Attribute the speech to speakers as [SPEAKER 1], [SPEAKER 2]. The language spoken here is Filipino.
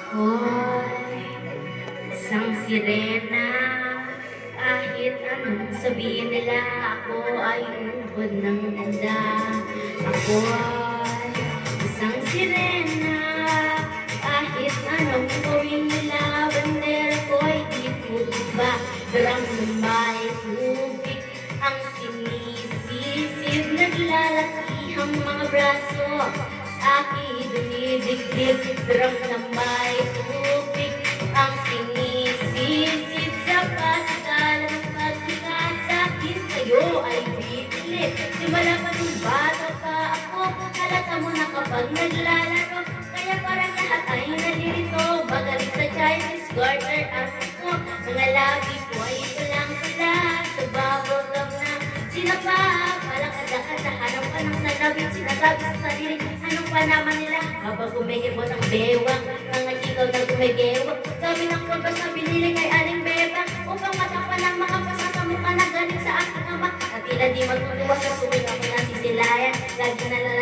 [SPEAKER 1] Ako'y isang sirena. Kahit anong sabihin nila, ako ay ubod ng ganda. Ako'y isang sirena. Kahit anong gawin nila, bandera ko'y di ba. Darang ng may tubig ang sinisisip. Naglalaki ang mga braso sa aking dumidikdik. Darang ng may tubig ang sinisisip. Sa pagkala ng pagkika sa akin, kayo ay bibili. Simula pa nung bata pa ako, halata mo na kapag naglalaro. Kaya parang lahat ay nalilito. Magaling sa Chinese garter ang ako. Mga labi ko ay kulang-kula sa bubble gum na sinapa. Palang kadakad sa harap ka ng salawin. Sinasabi sa sarili, anong pa naman nila? Habang gumihibot ang bewang, mga ikaw na gumigewang. Sabi ng pagkas na binili kay Aling Bebang, upang matakpan ang mga pasasamukha na galing sa aking ama. At tila di magtutuwa sa tuwing ako nasisilayan. Lagi na lang